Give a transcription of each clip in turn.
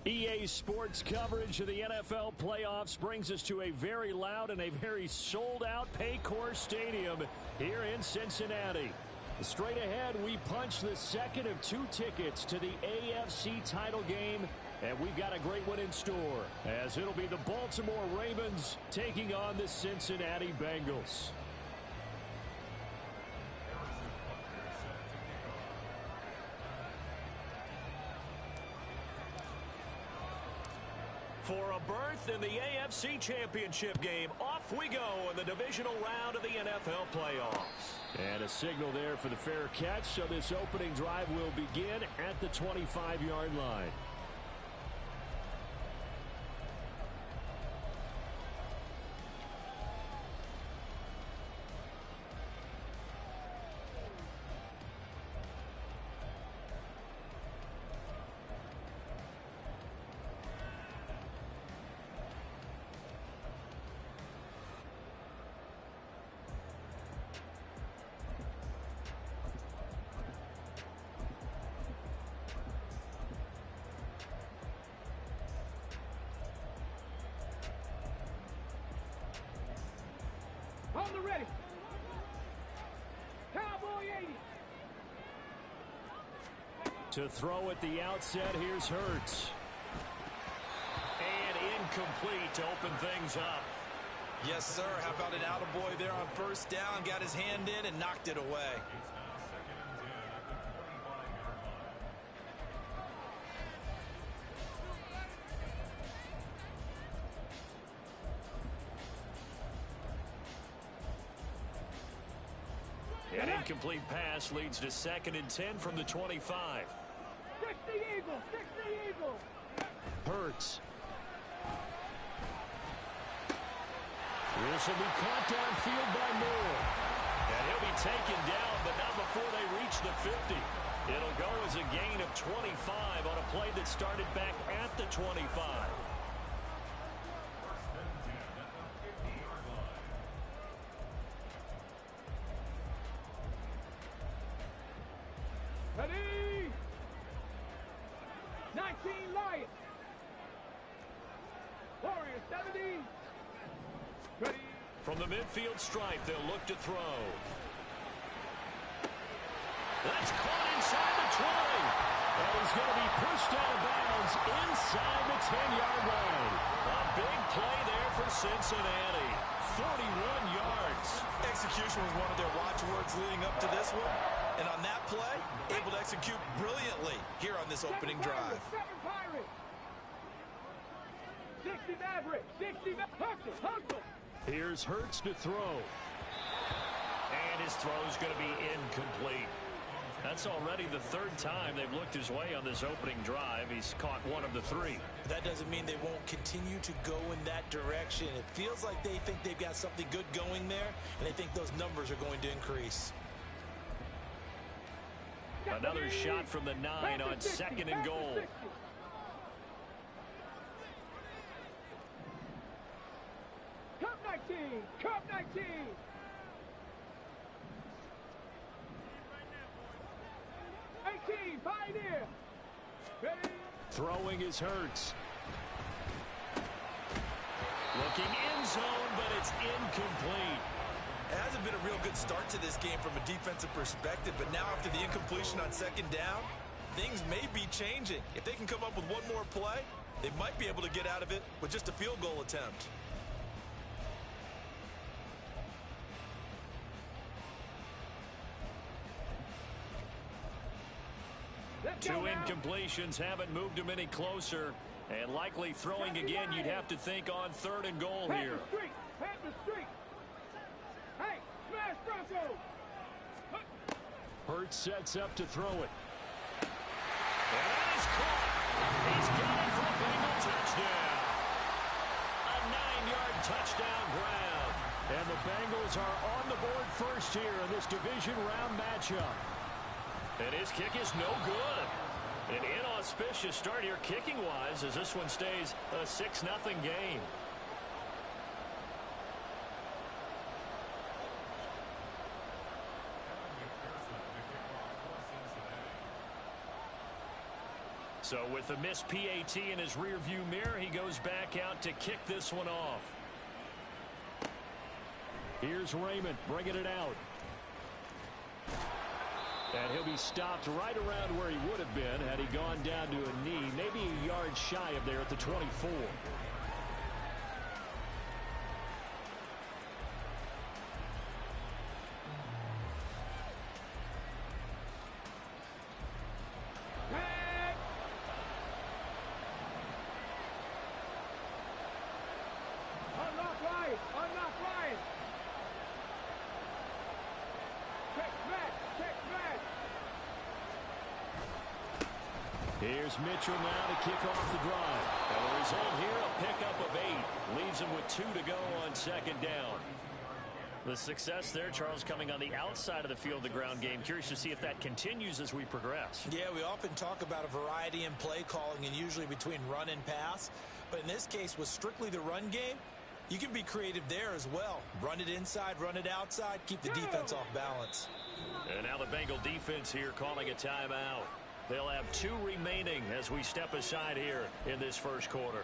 EA Sports coverage of the NFL playoffs brings us to a very loud and a very sold-out Paycor Stadium here in Cincinnati. Straight ahead, we punch the second of two tickets to the AFC title game, and we've got a great one in store, as it'll be the Baltimore Ravens taking on the Cincinnati Bengals. For a berth in the AFC Championship game, off we go in the divisional round of the NFL playoffs. And a signal there for the fair catch, so this opening drive will begin at the 25-yard line. On the ready. Cowboy 80. To throw at the outset, here's Hurts. And incomplete to open things up. Yes, sir. How about an attaboy there on first down? Got his hand in and knocked it away. An incomplete pass leads to 2nd and 10 from the 25. 60 Eagles, 60 Eagles. Hurts. This will be caught downfield by Moore. And he'll be taken down, but not before they reach the 50. It'll go as a gain of 25 on a play that started back at the 25. Ready. 19 Lions. Warriors 70. Ready. From the midfield stripe, they'll look to throw. That's caught inside the 20. And he's going to be pushed out of bounds inside the 10-yard line. A big play there for Cincinnati. 41 yards. Execution was one of their watchwords leading up to this one. And on that play, able to execute brilliantly here on this opening drive. 7 Pirates. 60 Mavericks. 60 Mavericks. Hustle. Here's Hurts to throw. And his throw's going to be incomplete. That's already the 3rd time they've looked his way on this opening drive. He's caught one of the 3. That doesn't mean they won't continue to go in that direction. It feels like they think they've got something good going there, and they think those numbers are going to increase. Another shot from the 9 on 2nd and goal. Cup 19. Cup 19. 18, Pioneer. Ready. Throwing is Hurts. Looking end zone, but it's incomplete. It hasn't been a real good start to this game from a defensive perspective, but now after the incompletion on 2nd down, things may be changing. If they can come up with one more play, they might be able to get out of it with just a field goal attempt. Two incompletions haven't moved him any closer, and likely throwing again, you'd have to think on 3rd and goal here. Panther Street. Hey, smash Bronco. Hurts sets up to throw it. And that is caught. He's got it for a Bengal touchdown. A 9-yard touchdown grab. And the Bengals are on the board first here in this division round matchup. And his kick is no good. An inauspicious start here kicking-wise as this one stays a 6-0 game. So with the missed PAT in his rearview mirror, he goes back out to kick this one off. Here's Raymond bringing it out. And he'll be stopped right around where he would have been had he gone down to a knee, maybe a yard shy of there at the 24. Here's Mitchell now to kick off the drive. And the result here, a pickup of 8. Leaves him with 2 to go on second down. The success there, Charles, coming on the outside of the field, the ground game. Curious to see if that continues as we progress. Yeah, we often talk about a variety in play calling and usually between run and pass. But in this case, with strictly the run game, you can be creative there as well. Run it inside, run it outside, keep the defense off balance. And now the Bengal defense here calling a timeout. They'll have 2 remaining as we step aside here in this first quarter.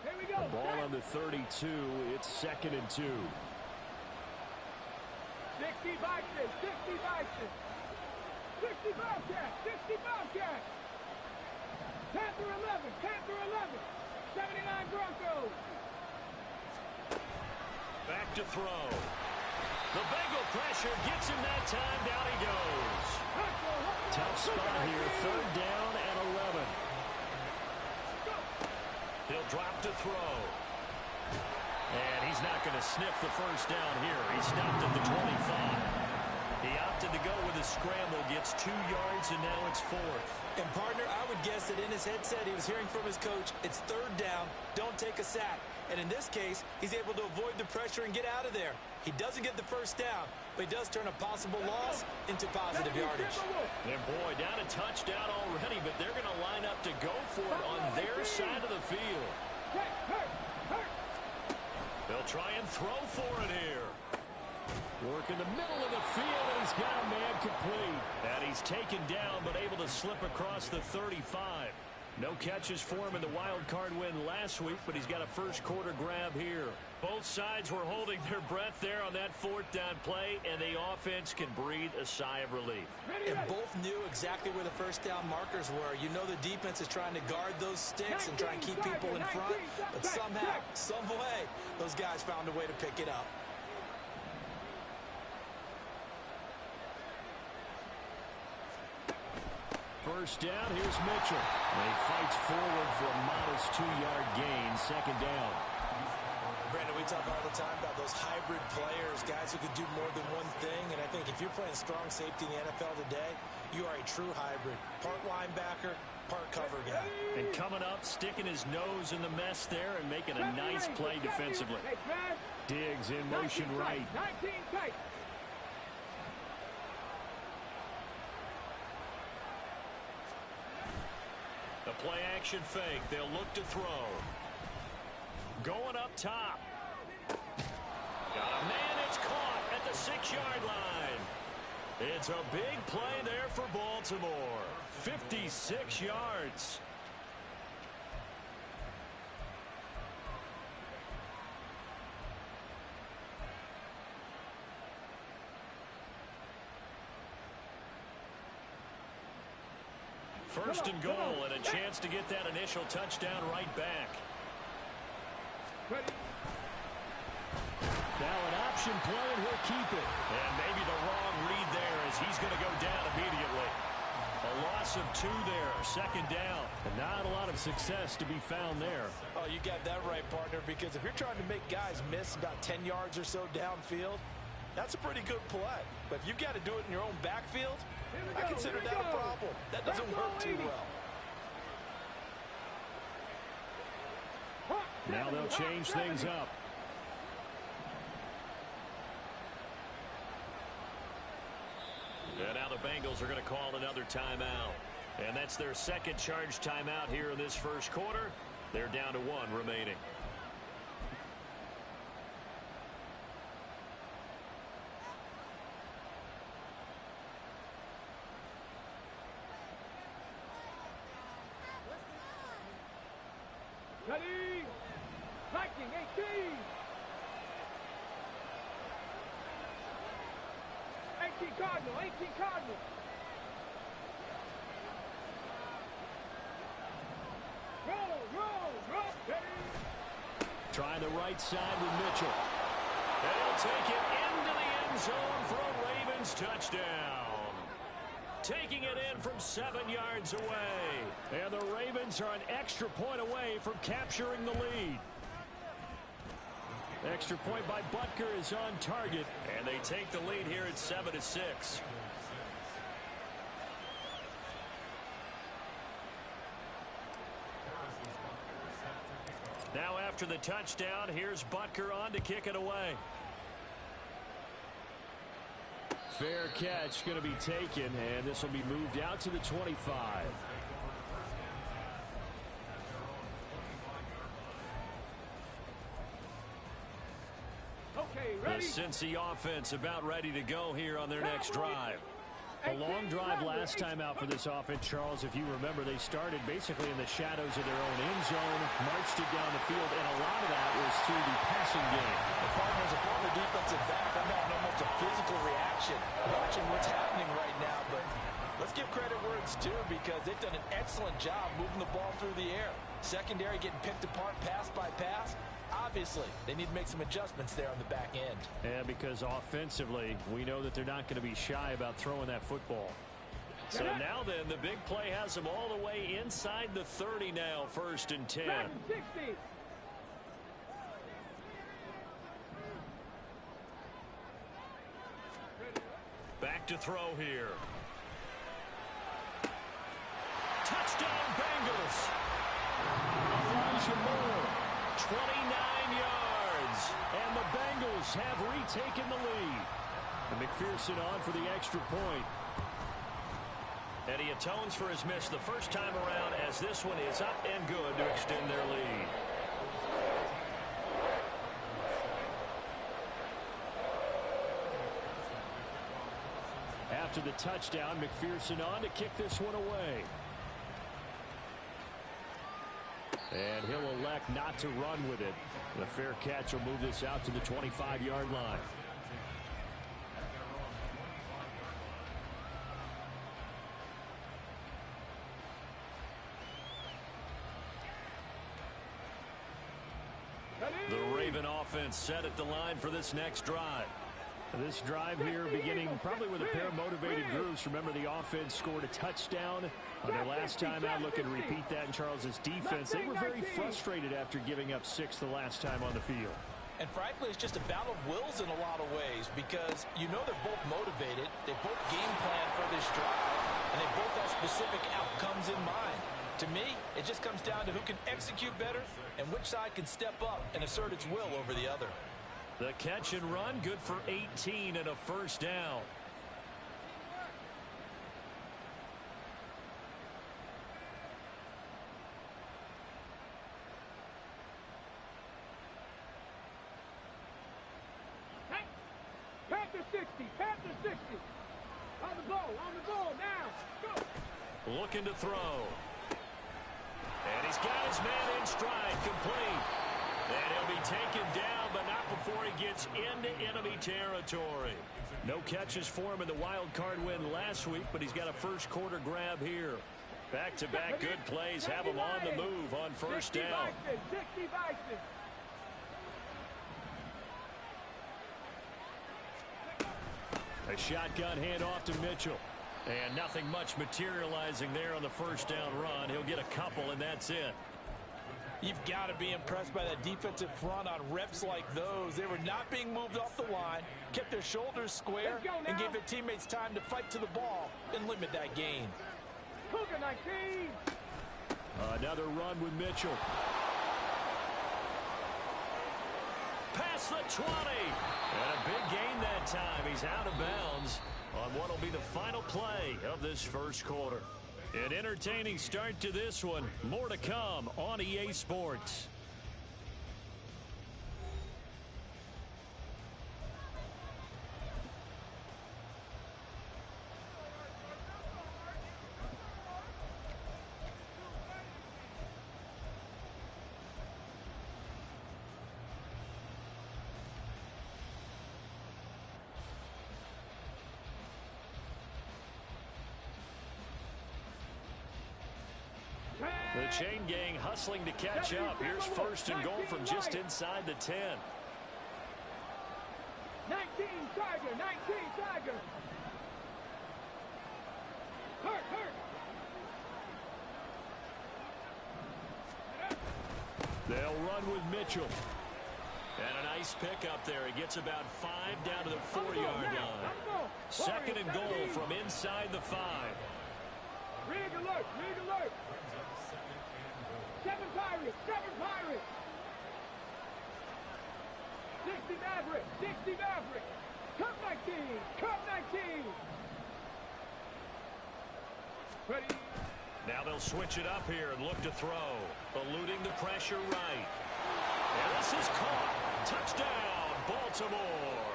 Here we go. The ball on the 32. It's 2nd and 2. 60 Bison, 60 Bison. 60 Bobcats, 60 Bobcats. Panther 11, Panther 11. 79 Broncos. Back to throw. The Bengal pressure gets him that time. Down he goes. Tough spot here. 3rd down and 11. He'll drop to throw. And he's not going to sniff the first down here. He stopped at the 25. He opted to go with a scramble, gets 2 yards, and now it's 4th. And partner, I would guess that in his headset he was hearing from his coach, it's 3rd down, don't take a sack. And in this case, he's able to avoid the pressure and get out of there. He doesn't get the first down, but he does turn a possible loss into positive yardage. And boy, down a touchdown already, but they're going to line up to go for it on their side of the field. They'll try and throw for it here. Work in the middle of the field, and he's got a man complete. And he's taken down, but able to slip across the 35. No catches for him in the wild card win last week, but he's got a first quarter grab here. Both sides were holding their breath there on that 4th down play, and the offense can breathe a sigh of relief. And both knew exactly where the first down markers were. You know the defense is trying to guard those sticks and try and keep people in front, but somehow, some way, those guys found a way to pick it up. First down, here's Mitchell. And he fights forward for a modest 2-yard gain, 2nd down. Brandon, we talk all the time about those hybrid players, guys who can do more than one thing, and I think if you're playing strong safety in the NFL today, you are a true hybrid. Part linebacker, part cover guy. And coming up, sticking his nose in the mess there and making a nice play defensively. Diggs in motion right. 19 tight. The play action fake. They'll look to throw. Going up top. Got a man. It's caught at the 6-yard line. It's a big play there for Baltimore. 56 yards. First and goal, and a chance to get that initial touchdown right back. Now an option play, and he'll keep it. And maybe the wrong read there as he's going to go down immediately. A loss of 2 there, 2nd down. And not a lot of success to be found there. Oh, you got that right, partner, because if you're trying to make guys miss about 10 yards or so downfield, that's a pretty good play. But if you've got to do it in your own backfield, I consider that a problem. That doesn't work too well. Now they'll change things up. And now the Bengals are going to call another timeout. And that's their 2nd charge timeout here in this first quarter. They're down to 1 remaining. Ready? Viking 18. 18 Cardinal, 18 Cardinal. Roll. Ready? Trying the right side with Mitchell. They'll take it into the end zone for a Ravens touchdown. Taking it in from 7 yards away. And the Ravens are an extra point away from capturing the lead. Extra point by Butker is on target. And they take the lead here at 7-6. Now after the touchdown, here's Butker on to kick it away. Fair catch going to be taken, and this will be moved out to the 25. Okay, ready? The Cincy offense about ready to go here on their next drive. A long drive last time out for this offense, Charles. If you remember, they started basically in the shadows of their own end zone, marched it down the field, and a lot of that was through the passing game. The partner is a former defensive back. I'm having almost a physical reaction watching what's happening right now. But let's give credit where it's due because they've done an excellent job moving the ball through the air. Secondary getting picked apart pass by pass. Obviously, they need to make some adjustments there on the back end. Yeah, because offensively, we know that they're not going to be shy about throwing that football. So now then, the big play has them all the way inside the 30 now, 1st and 10. 60. Back to throw here. Touchdown, Bengals. Elijah Moore, 29 yards. And the Bengals have retaken the lead. And McPherson on for the extra point. And he atones for his miss the first time around as this one is up and good to extend their lead. After the touchdown, McPherson on to kick this one away. And he'll elect not to run with it. The fair catch will move this out to the 25-yard line. The Raven offense set at the line for this next drive. This drive here beginning probably with a pair of motivated groups. Remember, the offense scored a touchdown on their last time out. Looking to repeat that in Charles's defense. They were very frustrated after giving up 6 the last time on the field. And frankly, it's just a battle of wills in a lot of ways because you know they're both motivated. They both game plan for this drive, and they both have specific outcomes in mind. To me, it just comes down to who can execute better and which side can step up and assert its will over the other. The catch and run, good for 18 and a first down. Panther 60, Panther 60. On the goal, now, go. Looking to throw. And he's got his man in stride, complete. And he'll be taken down, but not before he gets into enemy territory. No catches for him in the wild card win last week, but he's got a first quarter grab here. Back-to-back good plays have him on the move on first down. 60 Bison. A shotgun handoff to Mitchell. And nothing much materializing there on the first down run. He'll get a couple, and that's it. You've got to be impressed by that defensive front on reps like those. They were not being moved off the line, kept their shoulders square, and gave their teammates time to fight to the ball and limit that gain. Cougar 19. Another run with Mitchell. Past the 20. And a big gain that time. He's out of bounds on what will be the final play of this first quarter. An entertaining start to this one. More to come on EA Sports. The chain gang hustling to catch up. Here's first and goal from just inside the 10. 19 Tiger, 19 Tiger. Hurt. They'll run with Mitchell. And a nice pickup there. He gets about 5 down to the 4-yard line. Second and goal from inside the 5. Rig alert. 7 Pirates. 60 Maverick. Cup 19. Ready. Now they'll switch it up here and look to throw. Eluding the pressure right. And this is caught. Touchdown, Baltimore.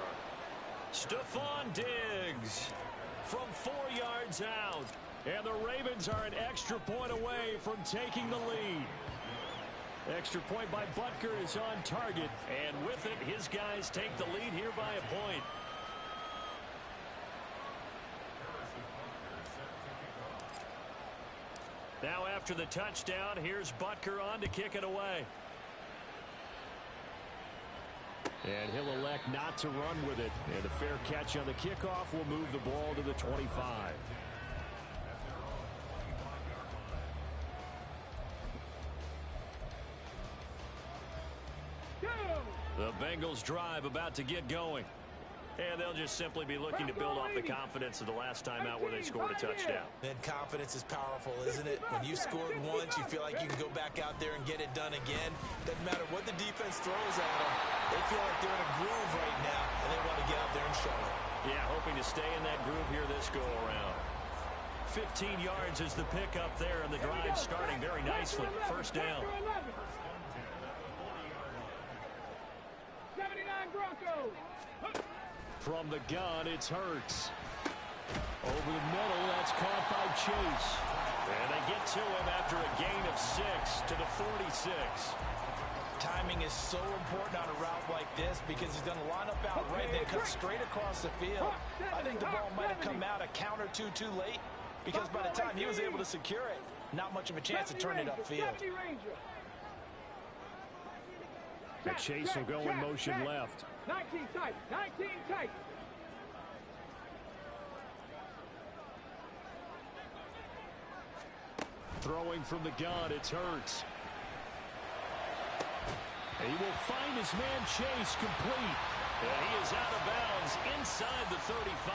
Stephon Diggs from 4 yards out. And the Ravens are an extra point away from taking the lead. Extra point by Butker is on target. And with it, his guys take the lead here by a point. Now after the touchdown, here's Butker on to kick it away. And he'll elect not to run with it. And a fair catch on the kickoff will move the ball to the 25. The Bengals drive about to get going. And they'll just simply be looking to build off the confidence of the last time out where they scored a touchdown. And confidence is powerful, isn't it? When you scored once, you feel like you can go back out there and get it done again. Doesn't matter what the defense throws at them. They feel like they're in a groove right now, and they want to get out there and show it. Yeah, hoping to stay in that groove here this go-around. 15 yards is the pickup there, and the drive starting very nicely. First down. 79 Broncos. From the gun, it's Hurts. Over the middle, that's caught by Chase. And they get to him after a gain of 6 to the 46. Timing is so important on a route like this because he's going to line up out right, then cut straight across the field. I think the ball might have come out a count or two too late because by the time he was able to secure it, not much of a chance to turn it upfield. And Chase will go in motion left. 19 tight. Throwing from the gun, it's Hurts. And he will find his man Chase complete. And he is out of bounds inside the 35.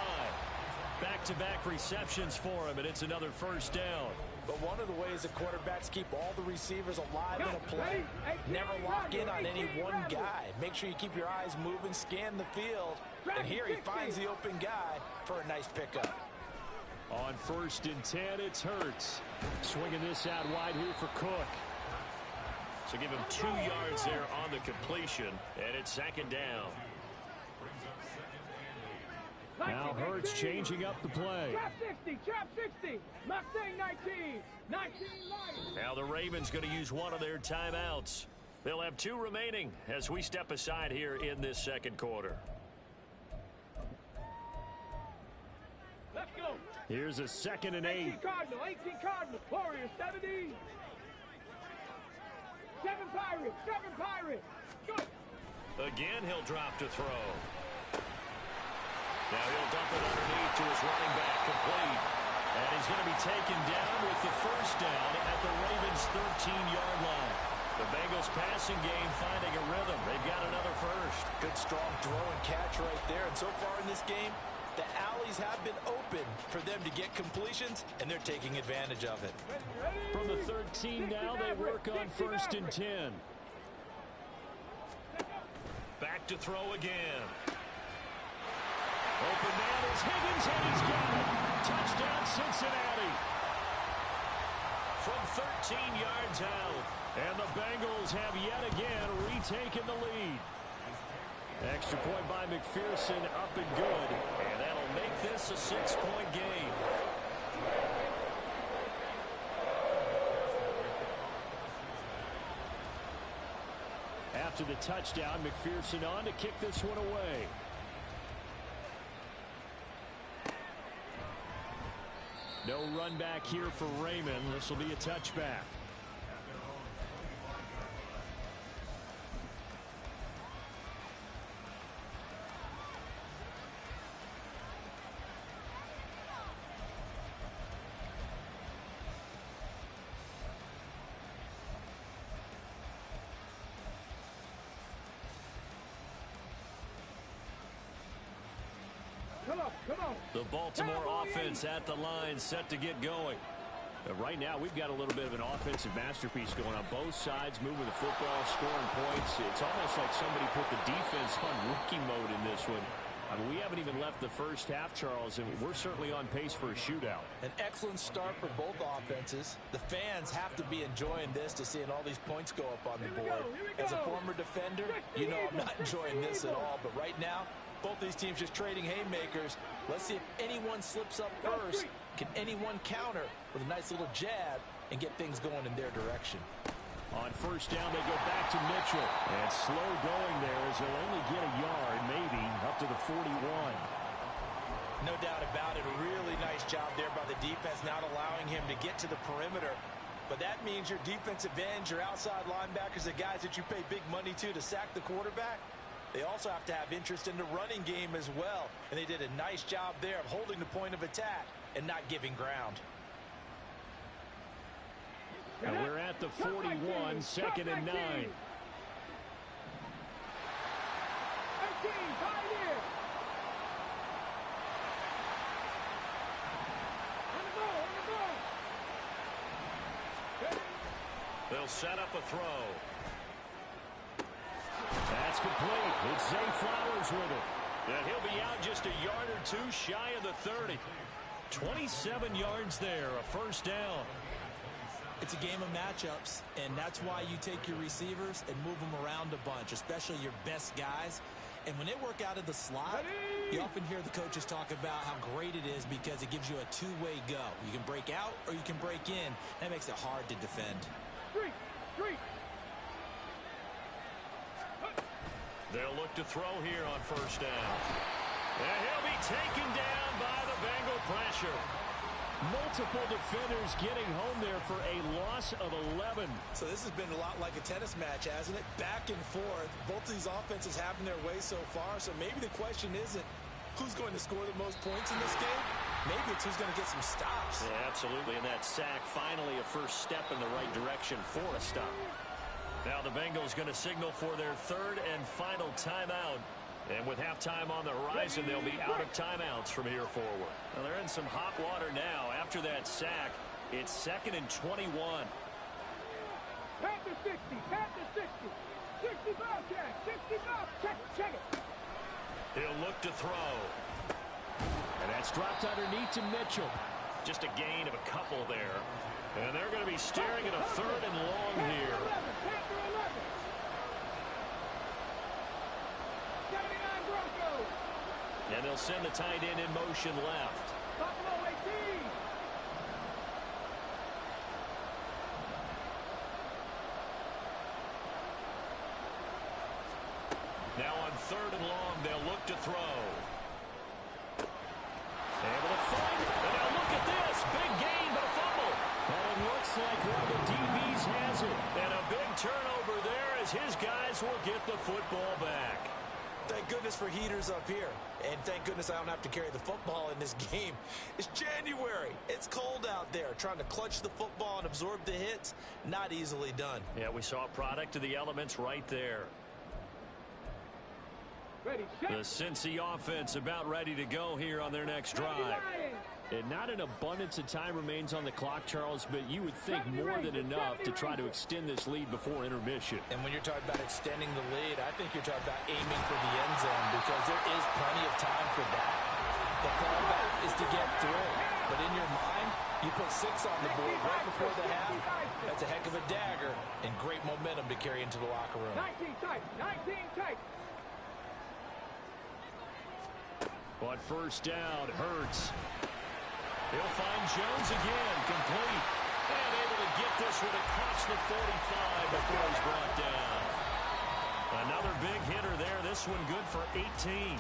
Back-to-back receptions for him, and it's another first down. But one of the ways the quarterbacks keep all the receivers alive in a play, never lock in on any one guy. Make sure you keep your eyes moving, scan the field. And here he finds the open guy for a nice pickup. On first and 10, it's Hurts. Swinging this out wide here for Cook. So give him 2 yards there on the completion, and it's second down. Now Hurts changing up the play. Trap 60. Mustang 19 light. Now the Ravens going to use one of their timeouts. They'll have 2 remaining as we step aside here in this second quarter. Let's go. Here's a 2nd and 8. 18 Cardinals. Warriors 70. 7 Pirates. Go. Again, he'll drop to throw. Now he'll dump it underneath to his running back, complete. And he's going to be taken down with the first down at the Ravens' 13-yard line. The Bengals passing game finding a rhythm. They've got another first. Good strong throw and catch right there. And so far in this game, the alleys have been open for them to get completions, and they're taking advantage of it. From the 13 now, they work on first and 10. Back to throw again. Open man is Higgins, and he's got it. Touchdown, Cincinnati. From 13 yards out. And the Bengals have yet again retaken the lead. Extra point by McPherson, up and good. And that'll make this a 6-point game. After the touchdown, McPherson on to kick this one away. No run back here for Raymond. This will be a touchback. Come on. The Baltimore Cowboy offense at the line, set to get going. Right now, we've got a little bit of an offensive masterpiece going on both sides, moving the football, scoring points. It's almost like somebody put the defense on rookie mode in this one. I mean, we haven't even left the first half, Charles, and we're certainly on pace for a shootout. An excellent start for both offenses. The fans have to be enjoying this to seeing all these points go up on the board. As a former defender, you know I'm not enjoying this at all. But right now, both these teams just trading haymakers. Let's see if anyone slips up first. Can anyone counter with a nice little jab and get things going in their direction? On first down, they go back to Mitchell. And slow going there as he'll only get a yard, maybe, up to the 41. No doubt about it. A really nice job there by the defense, not allowing him to get to the perimeter. But that means your defensive ends, your outside linebackers, the guys that you pay big money to sack the quarterback, they also have to have interest in the running game as well. And they did a nice job there of holding the point of attack and not giving ground. And we're at the 41, second and 9. 18, pioneer. On the ball. They'll set up a throw. That's complete. It's Zay Flowers with it. And he'll be out just a yard or two shy of the 30. 27 yards there, a first down. It's a game of matchups, and that's why you take your receivers and move them around a bunch, especially your best guys. And when they work out of the slot, you often hear the coaches talk about how great it is because it gives you a two-way go. You can break out or you can break in. That makes it hard to defend. They'll look to throw here on first down. And he'll be taken down by the Bengal pressure. Multiple defenders getting home there for a loss of 11. So this has been a lot like a tennis match, hasn't it? Back and forth. Both these offenses having their way so far. So maybe the question isn't who's going to score the most points in this game. Maybe it's who's going to get some stops. Yeah, absolutely. And that sack, finally a first step in the right direction for a stop. Now the Bengals going to signal for their third and final timeout. And with halftime on the horizon, they'll be out of timeouts from here forward. Well, they're in some hot water now. After that sack, it's second and 21. Pass to 60. 60 Bobcat. 60 Bobcat. Check it. He'll look to throw. And that's dropped underneath to Mitchell. Just a gain of a couple there. And they're going to be staring at a third and long here. And they'll send the tight end in motion left. Buffalo 18. Now on third and long, they'll look to throw. Able to find it. And now look at this. Big gain, but a fumble. And it looks like one of the DBs has it. And a big turnover there as his guys will get the football back. Thank goodness for heaters up here. And thank goodness I don't have to carry the football in this game. It's January. It's cold out there. Trying to clutch the football and absorb the hits, not easily done. Yeah, we saw a product of the elements right there. Ready, set. The Cincy offense about ready to go here on their next drive. And not an abundance of time remains on the clock, Charles, but you would think more than enough to try to extend this lead before intermission. And when you're talking about extending the lead, I think you're talking about aiming for the end zone because there is plenty of time for that. The fallback is to get through. But in your mind, you put 6 on the board right before the half. That's a heck of a dagger and great momentum to carry into the locker room. 19 tight. On first down, Hurts. He'll find Jones again, complete. And able to get this one across the 45 before he's brought down. Another big hitter there. This one good for 18.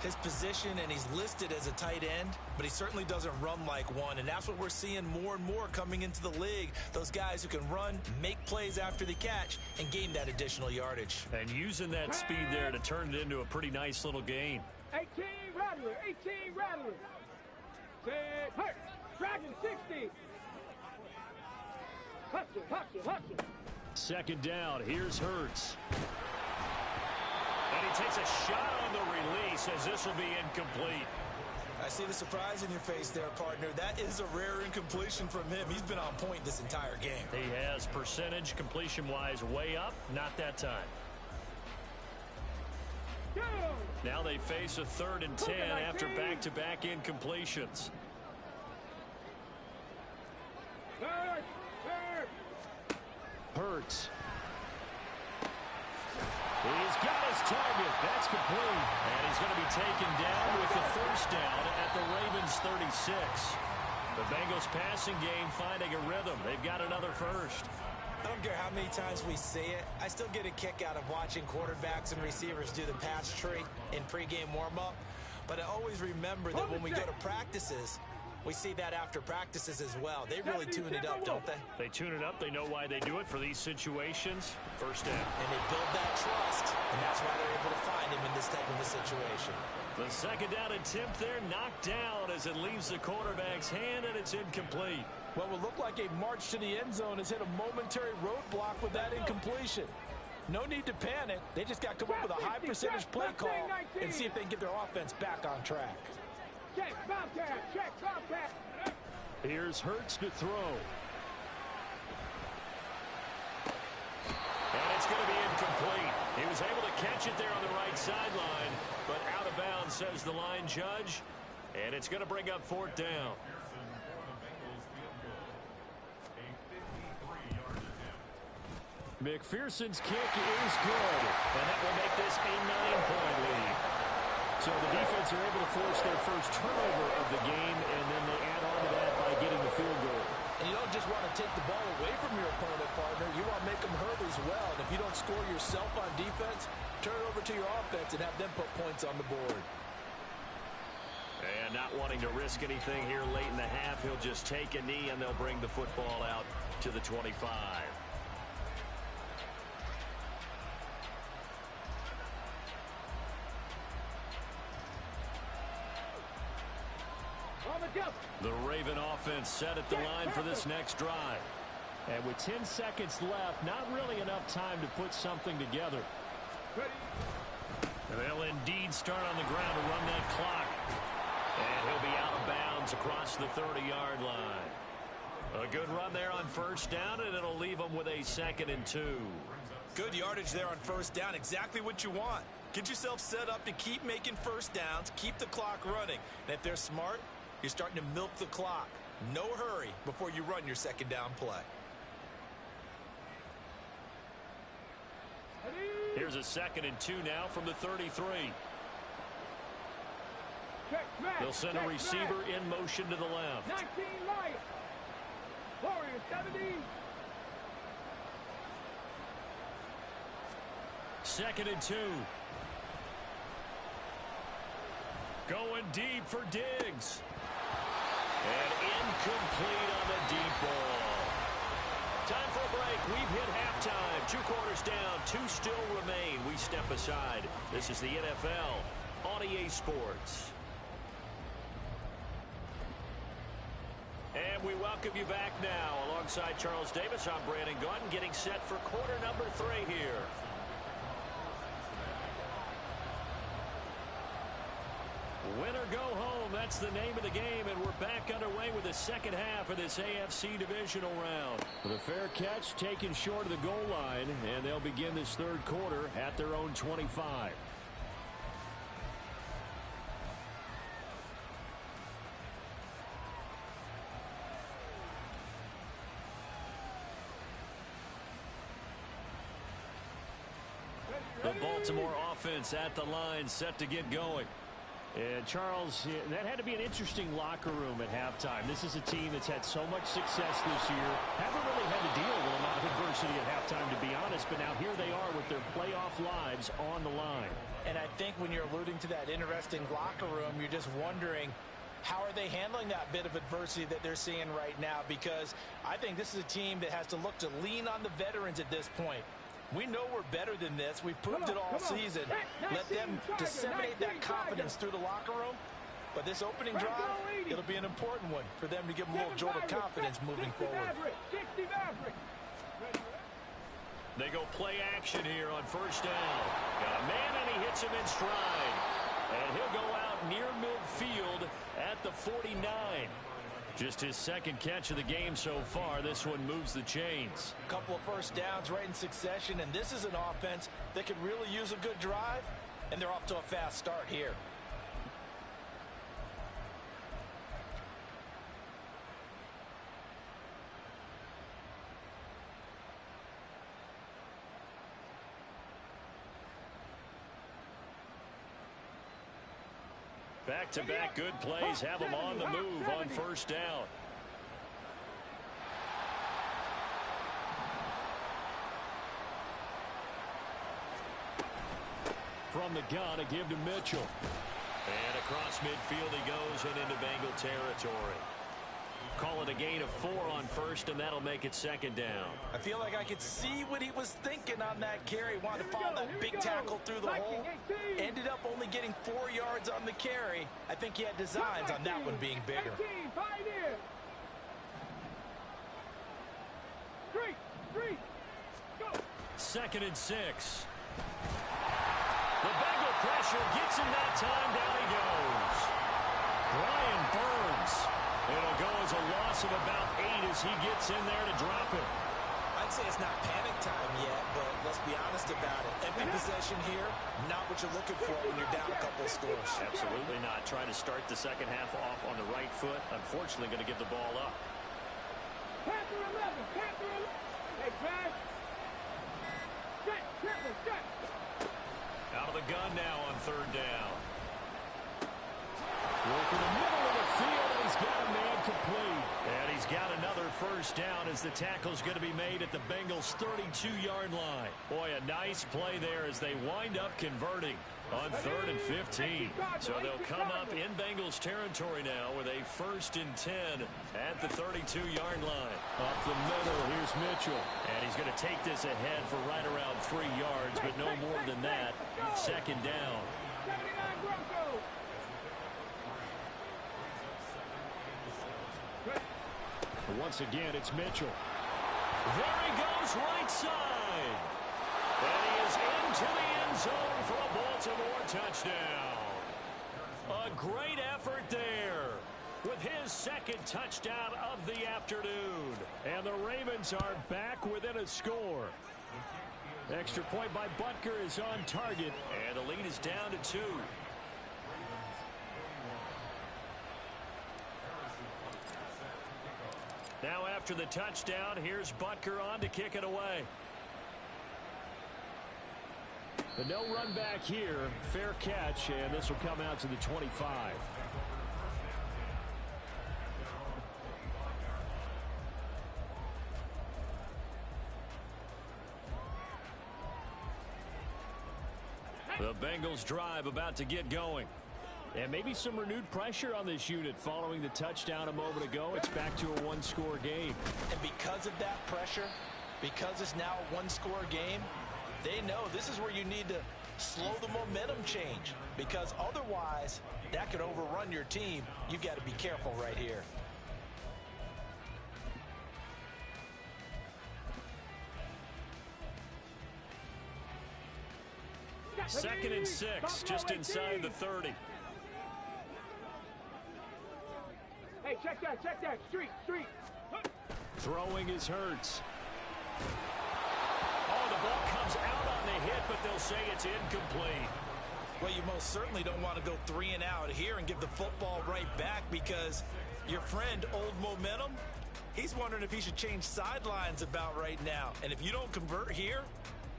His position, and he's listed as a tight end, but he certainly doesn't run like one. And that's what we're seeing more and more coming into the league. Those guys who can run, make plays after the catch, and gain that additional yardage. And using that speed there to turn it into a pretty nice little gain. 18 Rattler. Set, hurt. Dragon 60. Hustle. Second down, here's Hurts. And he takes a shot on the release as this will be incomplete. I see the surprise in your face there, partner. That is a rare incompletion from him. He's been on point this entire game. He has percentage completion-wise way up. Not that time. Now they face a 3rd and 10 after back-to-back incompletions. Hurts. He's got his target. That's complete. And he's going to be taken down with the first down at the Ravens 36. The Bengals passing game finding a rhythm. They've got another first. I don't care how many times we see it. I still get a kick out of watching quarterbacks and receivers do the pass tree in pregame warm-up. But I always remember that when we go to practices, we see that after practices as well. They really tune it up, don't they? They tune it up. They know why they do it for these situations. First down. And they build that trust, and that's why they're able to find him in this type of a situation. The second down attempt there knocked down as it leaves the quarterback's hand, and it's incomplete. What will look like a march to the end zone has hit a momentary roadblock with that incompletion. No need to panic. They just got to come up with a high percentage play call and see if they can get their offense back on track. Check, Bobcat, check, Bobcat. Here's Hurts to throw. And it's going to be incomplete. He was able to catch it there on the right sideline, but out of bounds, says the line judge. And it's going to bring up 4th down. McPherson's kick is good, and that will make this a 9-point lead. So the defense are able to force their first turnover of the game, and then they add on to that by getting the field goal. And you don't just want to take the ball away from your opponent, partner. You want to make them hurt as well. And if you don't score yourself on defense, turn it over to your offense and have them put points on the board. And not wanting to risk anything here late in the half, he'll just take a knee, and they'll bring the football out to the 25. The Raven offense set at the line for this next drive. And with 10 seconds left, not really enough time to put something together. They'll indeed start on the ground to run that clock. And he'll be out of bounds across the 30-yard line. A good run there on first down, and it'll leave them with a 2nd and 2. Good yardage there on first down. Exactly what you want. Get yourself set up to keep making first downs, keep the clock running. And if they're smart, you're starting to milk the clock. No hurry before you run your second down play. Here's a 2nd and 2 now from the 33. They'll send a receiver in motion to the left. 19 Lions. Warriors 17. 2nd and 2. Going deep for Diggs. And incomplete on the deep ball. Time for a break. We've hit halftime. 2 quarters down. 2 still remain. We step aside. This is the NFL on EA Sports. And we welcome you back now. Alongside Charles Davis, I'm Brandon Gaudin, getting set for quarter number 3 here. Win or go home, that's the name of the game, and we're back underway with the second half of this AFC Divisional round. The fair catch taken short of the goal line, and they'll begin this third quarter at their own 25. The Baltimore offense at the line, set to get going. And Charles, that had to be an interesting locker room at halftime. This is a team that's had so much success this year. Haven't really had to deal with a lot of adversity at halftime, to be honest. But now here they are with their playoff lives on the line. And I think when you're alluding to that interesting locker room, you're just wondering, how are they handling that bit of adversity that they're seeing right now? Because I think this is a team that has to look to lean on the veterans at this point. We know we're better than this. We've proved it all season. Let them disseminate that confidence through the locker room. But this opening drive, it'll be an important one for them to give them a little jolt of confidence moving forward. They go play action here on first down. Got a man, and he hits him in stride. And he'll go out near midfield at the 49. Just his second catch of the game so far. This one moves the chains. A couple of first downs right in succession, and this is an offense that could really use a good drive, and they're off to a fast start here. Back-to-back good plays have them on the move on first down. From the gun, a give to Mitchell. And across midfield he goes and into Bengal territory. Call it a gain of 4 on first, and that'll make it second down. I feel like I could see what he was thinking on that carry. Wanted to follow that big tackle through the hole. Ended up only getting 4 yards on the carry. I think he had designs on that one being bigger. 2nd and 6. The Bengal pressure gets him that time. Down he goes. Brian Burns. It'll go as a loss of about 8 as he gets in there to drop it. I'd say it's not panic time yet, but let's be honest about it. Empty possession here, not what you're looking for when you're down a couple of scores. Absolutely not. Trying to start the second half off on the right foot. Unfortunately, going to give the ball up. Panther 11. Panther 11. Hey, Brad. Set. Triple. Set. Out of the gun now on 3rd down. Work in the middle of the field, and he's got a man complete. And he's got another first down as the tackle's going to be made at the Bengals' 32-yard line. Boy, a nice play there as they wind up converting on 3rd and 15. So they'll come up in Bengals territory now with a 1st and 10 at the 32-yard line. Up the middle, here's Mitchell. And he's going to take this ahead for right around 3 yards, but no more than that. 2nd down. 79 Broncos. Once again, it's Mitchell. There he goes, right side. And he is into the end zone for a Baltimore touchdown. A great effort there with his 2nd touchdown of the afternoon. And the Ravens are back within a score. Extra point by Butker is on target, and the lead is down to 2. Now after the touchdown, here's Butker on to kick it away. But no run back here. Fair catch, and this will come out to the 25. The Bengals drive about to get going. And maybe some renewed pressure on this unit following the touchdown a moment ago. It's back to a 1-score game. And because of that pressure, because it's now a 1-score game, they know this is where you need to slow the momentum change. Because otherwise, that could overrun your team. You've got to be careful right here. Second and 6, just inside the 30. Hey, check that. Street. Throwing is Hurts. Oh, the ball comes out on the hit, but they'll say it's incomplete. Well, you most certainly don't want to go 3 and out here and give the football right back, because your friend, Old Momentum, he's wondering if he should change sidelines about right now. And if you don't convert here,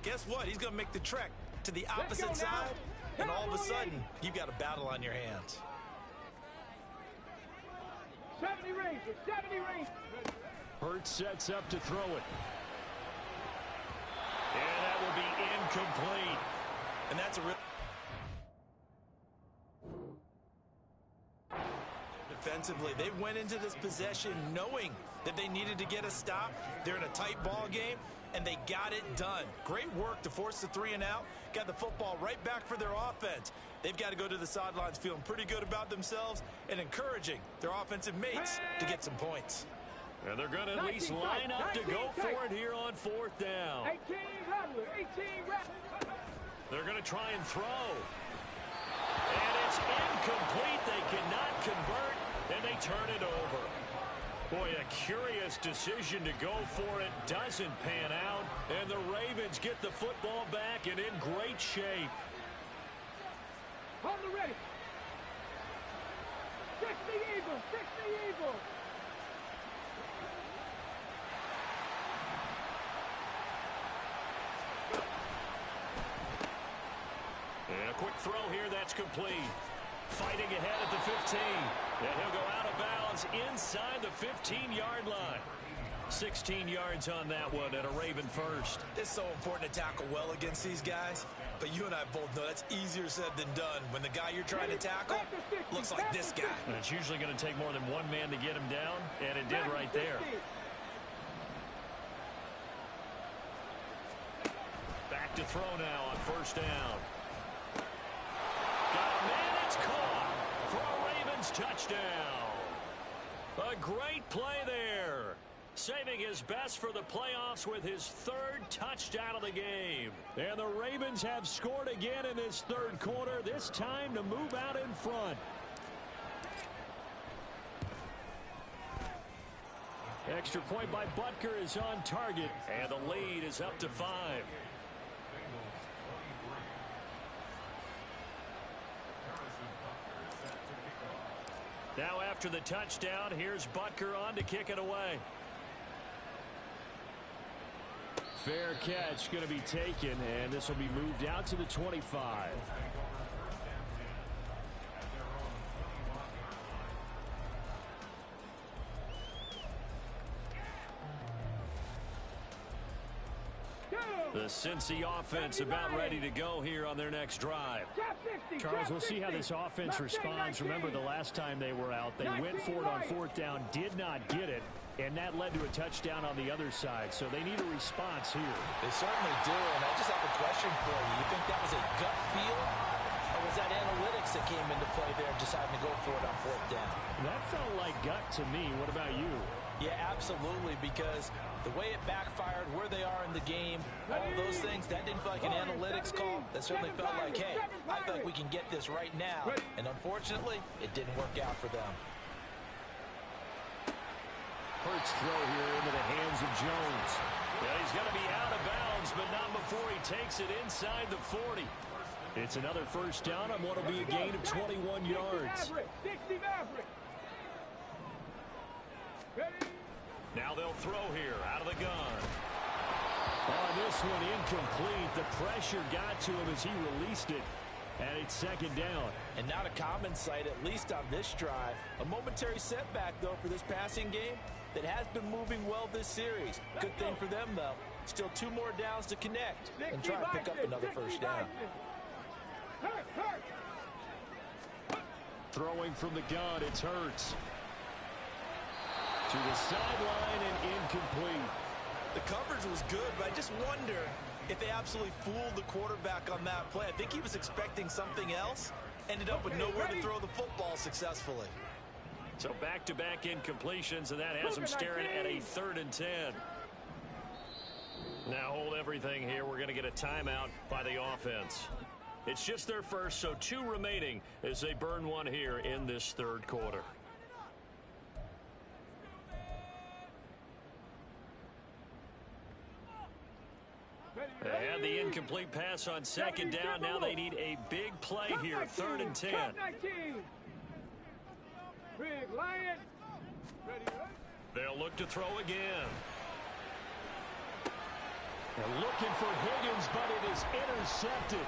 guess what? He's going to make the trek to the opposite side, and all of a sudden, you've got a battle on your hands. 70 range. Hurts sets up to throw it. And that will be incomplete. And that's a real... Defensively, they went into this possession knowing that they needed to get a stop. They're in a tight ball game, and they got it done. Great work to force the 3 and out. Got the football right back for their offense. They've got to go to the sidelines feeling pretty good about themselves and encouraging their offensive mates to get some points. And they're going to at least line up to go for it here on 4th down. 18 Rattler. They're going to try and throw. And they cannot convert, and they turn it over. Boy, a curious decision to go for it doesn't pan out, and the Ravens get the football back and in great shape. On the ready. 60 Eagles, 60 Eagles. And a quick throw here, that's complete. Fighting ahead at the 15. And he'll go out of bounds inside the 15-yard line. 16 yards on that one and a Raven first. It's so important to tackle well against these guys. But you and I both know that's easier said than done when the guy you're trying to tackle looks like this guy. And it's usually going to take more than one man to get him down, and it did right there. Back to throw now on first down. Got a man, it's caught for a Ravens touchdown. A great play there. Saving his best for the playoffs with his third touchdown of the game. And the Ravens have scored again in this third quarter, this time to move out in front. Extra point by Butker is on target, and the lead is up to 5. Now after the touchdown, here's Butker on to kick it away. Fair catch going to be taken, and this will be moved out to the 25. The Cincy offense about ready to go here on their next drive. Charles, we'll see how this offense responds. Remember the last time they were out, they went for it on fourth down, did not get it, and that led to a touchdown on the other side. So they need a response here. They certainly do, and I just have a question for you. You think that was a gut feel, or was that analytics that came into play there deciding to go for it on fourth down? That felt like gut to me. What about you? Yeah, absolutely, because the way it backfired, where they are in the game, all those things, that didn't feel like an analytics call. That certainly felt like, hey, I feel like we can get this right now. And unfortunately, it didn't work out for them. Hurts throw here into the hands of Jones. Yeah, he's going to be out of bounds, but not before he takes it inside the 40. It's another first down on what will be a gain of 21 yards. Now they'll throw here out of the gun. On this one, incomplete. The pressure got to him as he released it. And it's second down. And not a common sight, at least on this drive. A momentary setback, though, for this passing game that has been moving well this series. Good thing for them, though. Still 2 more downs to connect and try to pick up another first down. Throwing from the gun, it's Hurts. To the sideline and incomplete. The coverage was good, but I just wonder if they absolutely fooled the quarterback on that play. I think he was expecting something else. Ended up with nowhere to throw the football successfully. So back-to-back incompletions, and that has him staring at a 3rd and 10. Now hold everything here. We're going to get a timeout by the offense. It's just their first, so 2 remaining as they burn one here in this third quarter. They had the incomplete pass on second down. Now they need a big play here, 3rd and 10. They'll look to throw again. They're looking for Higgins, but it is intercepted.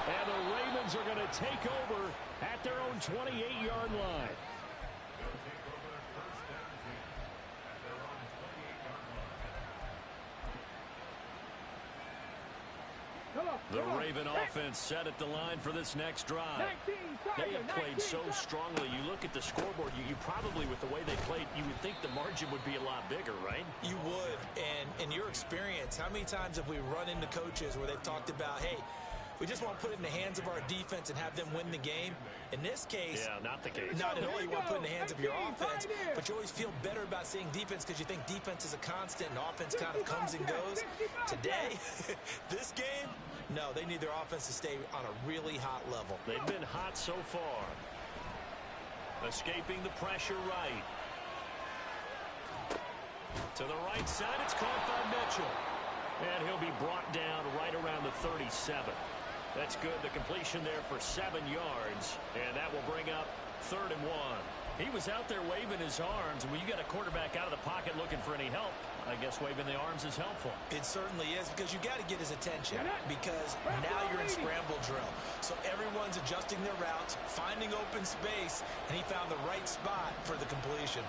And the Ravens are going to take over at their own 28-yard line. The Raven offense set at the line for this next drive. They have played so strongly. You look at the scoreboard, you probably, with the way they played, you would think the margin would be a lot bigger, right? You would. And in your experience, how many times have we run into coaches where they've talked about, hey, we just want to put it in the hands of our defense and have them win the game? In this case, yeah, not the case. Not at all. You want to put it in the hands of your offense, but you always feel better about seeing defense because you think defense is a constant and offense kind of comes and goes. Today, this game, No, they need their offense to stay on a really hot level. They've been hot so far. Escaping the pressure right. To the right side, it's caught by Mitchell. And he'll be brought down right around the 37. That's good. The completion there for 7 yards. And that will bring up 3rd and 1. He was out there waving his arms. And when you got a quarterback out of the pocket looking for any help, I guess waving the arms is helpful. It certainly is, because you got to get his attention, because now you're in scramble drill. So everyone's adjusting their routes, finding open space, and he found the right spot for the completion.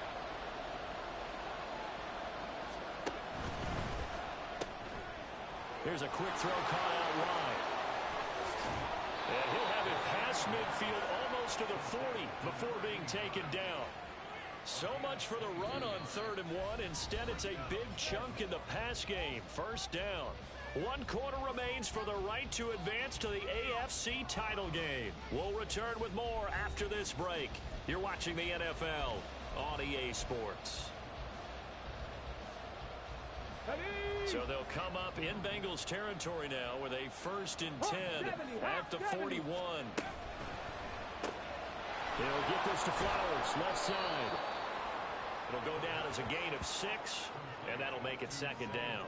Here's a quick throw caught out wide. And he'll have it past midfield almost to the 40 before being taken down. So much for the run on 3rd and 1. Instead, it's a big chunk in the pass game. 1st down. 1 quarter remains for the right to advance to the AFC title game. We'll return with more after this break. You're watching the NFL on EA Sports. So they'll come up in Bengals territory now with a 1st and 10 at the 41. They'll get this to Flowers, left side. It'll go down as a gain of 6, and that'll make it 2nd down.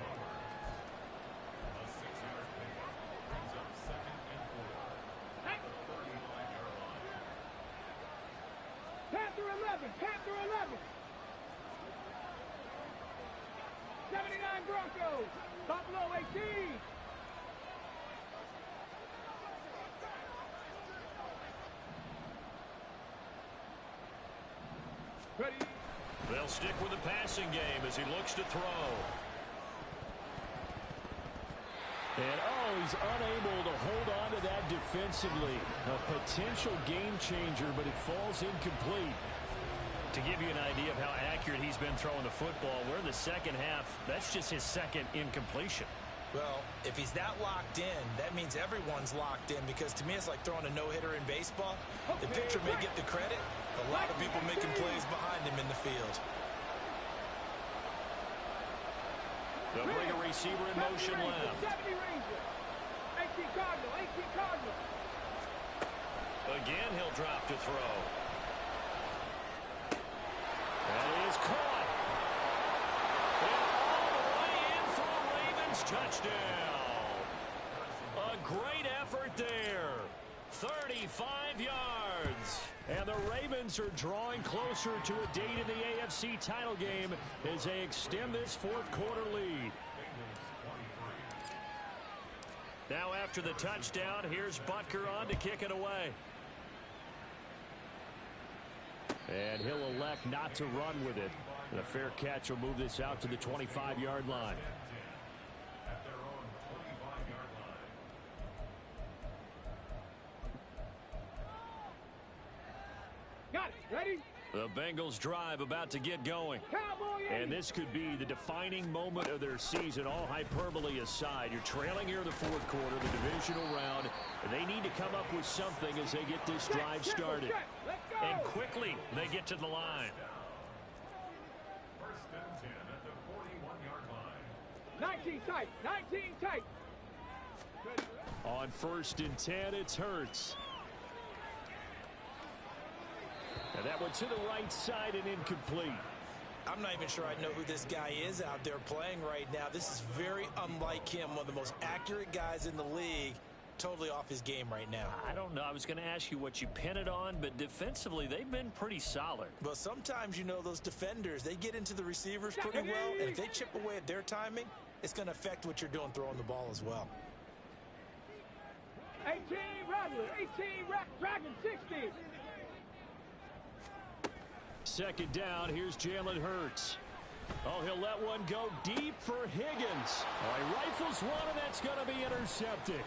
Panther 11, Panther 11. 79 Broncos, Buffalo 18. Ready. They'll stick with the passing game as he looks to throw. And he's unable to hold on to that defensively. A potential game changer, but it falls incomplete. To give you an idea of how accurate he's been throwing the football, we're in the 2nd half. That's just his 2nd incompletion. Well, if he's that locked in, that means everyone's locked in, because to me it's like throwing a no-hitter in baseball. The pitcher may get the credit, a lot of people making plays behind him in the field. They'll bring a receiver in motion left. 70 Ranger. 18 Cardinal, 18 Cardinal. Again, he'll drop to throw. That is caught. And all the way in for a Ravens touchdown. A great effort there. 35 yards. And the Ravens are drawing closer to a date in the AFC title game as they extend this 4th quarter lead. Now after the touchdown, here's Butker on to kick it away. And he'll elect not to run with it. And a fair catch will move this out to the 25-yard line. Got it. Ready? The Bengals drive about to get going. And this could be the defining moment of their season, all hyperbole aside. You're trailing here in the 4th quarter, the divisional round. And they need to come up with something as they get this drive started. And quickly, they get to the line. 1st and 10 at the 41-yard line. 19 tight, 19 tight. On 1st and 10, it's Hurts. And that one to the right side and incomplete. I'm not even sure I know who this guy is out there playing right now. This is very unlike him, one of the most accurate guys in the league. Totally off his game right now. I don't know. I was going to ask you what you pin it on, but defensively, they've been pretty solid. But sometimes, you know, those defenders, they get into the receivers pretty well, and if they chip away at their timing, it's going to affect what you're doing throwing the ball as well. 18 Rattler, 18 Dragon, 60. 2nd down, here's Jalen Hurts. Oh, he'll let one go deep for Higgins. Oh, he rifles one, and that's going to be intercepted.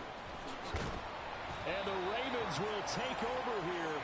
And the Ravens will take over here